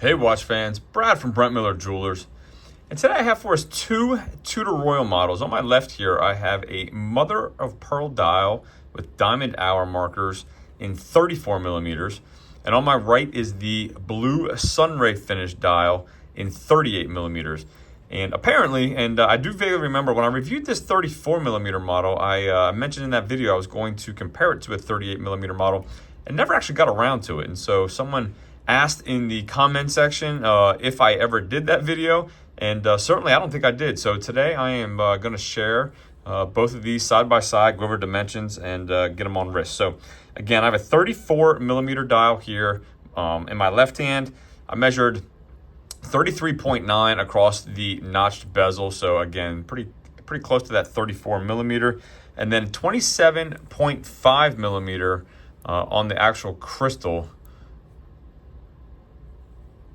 Hey watch fans, Brad from Brent Miller Jewelers. And today I have for us two Tudor Royal models. On my left here I have a mother of pearl dial with diamond hour markers in 34 millimeters. And on my right is the blue sunray finish dial in 38 millimeters. And apparently, I do vaguely remember when I reviewed this 34 millimeter model, I mentioned in that video I was going to compare it to a 38 millimeter model and never actually got around to it. And so someone asked in the comment section if I ever did that video, and certainly I don't think I did. So today I am going to share both of these side by side, go over dimensions, and get them on wrist. So again, I have a 34 millimeter dial here in my left hand. I measured 33.9 across the notched bezel. So again, pretty close to that 34 millimeter, and then 27.5 millimeter on the actual crystal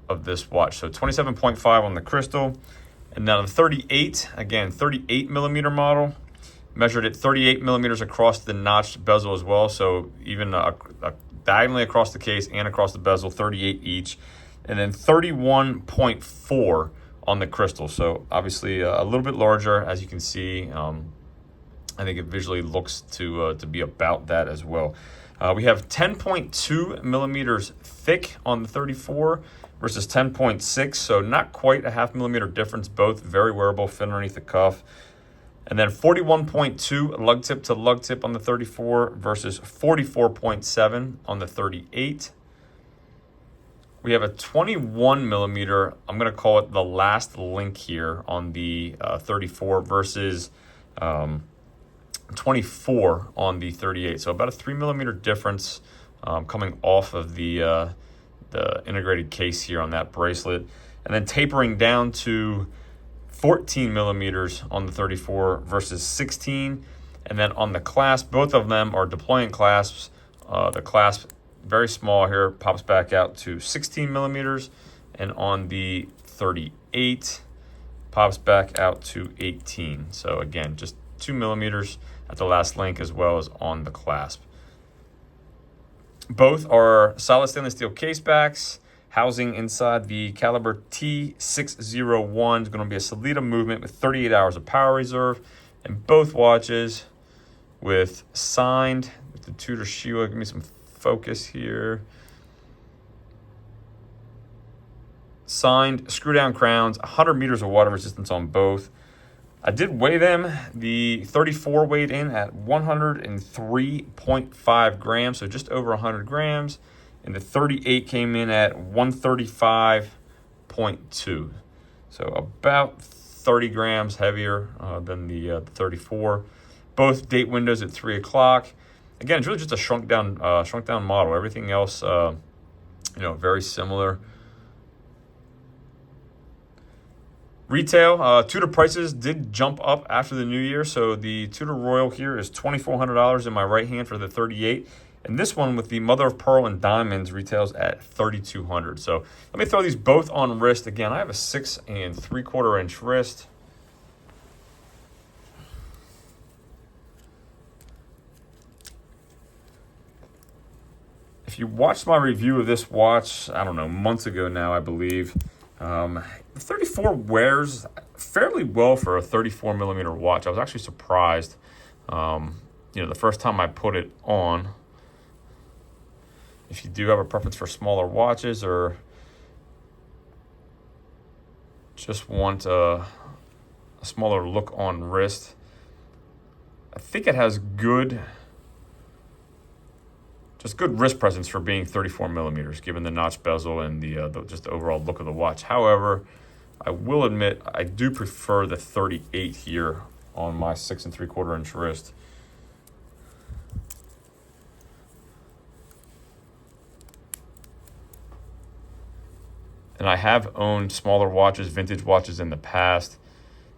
of this watch. So 27.5 on the crystal, and then on the 38, again 38 millimeter model, measured at 38 millimeters across the notched bezel as well. So even diagonally across the case and across the bezel, 38 each, and then 31.4 on the crystal. So obviously a little bit larger, as you can see. I think it visually looks to be about that as well. We have 10.2 millimeters thick on the 34 versus 10.6, so not quite a half millimeter difference. Both very wearable, fit underneath the cuff. And then 41.2 lug tip to lug tip on the 34 versus 44.7 on the 38. We have a 21 millimeter, I'm going to call it the last link here on the 34 versus 24 on the 38. So about a 3 millimeter difference coming off of the integrated case here on that bracelet, and then tapering down to 14 millimeters on the 34 versus 16. And then on the clasp, both of them are deploying clasps. The clasp, very small here, pops back out to 16 millimeters, and on the 38 pops back out to 18. So again, just 2 millimeters at the last link as well as on the clasp. Both are solid stainless steel case backs. Housing inside the caliber T601 is going to be a Solita movement with 38 hours of power reserve. And both watches with signed with the Tudor Sheila. Give me some focus here. Signed screw down crowns, 100 meters of water resistance on both. I did weigh them. The 34 weighed in at 103.5 grams, so just over 100 grams. And the 38 came in at 135.2. So about 30 grams heavier than the 34. Both date windows at 3 o'clock. Again, it's really just a shrunk down model. Everything else, very similar. Retail, Tudor prices did jump up after the new year. So the Tudor Royal here is $2,400 in my right hand for the 38. And this one with the mother of pearl and diamonds retails at $3,200. So let me throw these both on wrist. Again, I have a 6 3/4 inch wrist. If you watched my review of this watch, I don't know, months ago now, I believe, the 34 wears fairly well for a 34 millimeter watch. I was actually surprised, the first time I put it on. If you do have a preference for smaller watches or just want a smaller look on wrist, I think it has good wrist presence for being 34 millimeters, given the notch bezel and the just the overall look of the watch. However, I will admit I do prefer the 38 here on my 6 3/4 inch wrist. And I have owned smaller watches, vintage watches in the past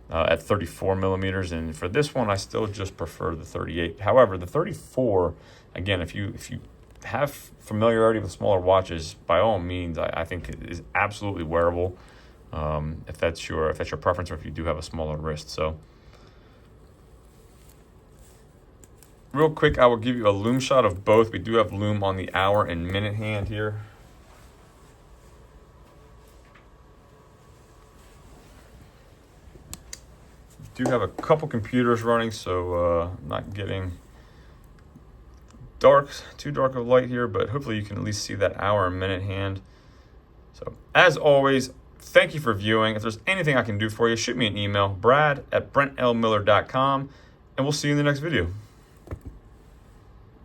at 34 millimeters. And for this one, I still just prefer the 38. However, the 34, again, if you have familiarity with smaller watches, by all means, I think it is absolutely wearable. If that's your preference, or if you do have a smaller wrist. So real quick, I will give you a Lume shot of both. We do have Lume on the hour and minute hand here. do have a couple computers running, so not getting too dark of light here, but hopefully you can at least see that hour and minute hand. So as always, thank you for viewing. If there's anything I can do for you, shoot me an email, brad@brentlmiller.com, and we'll see you in the next video.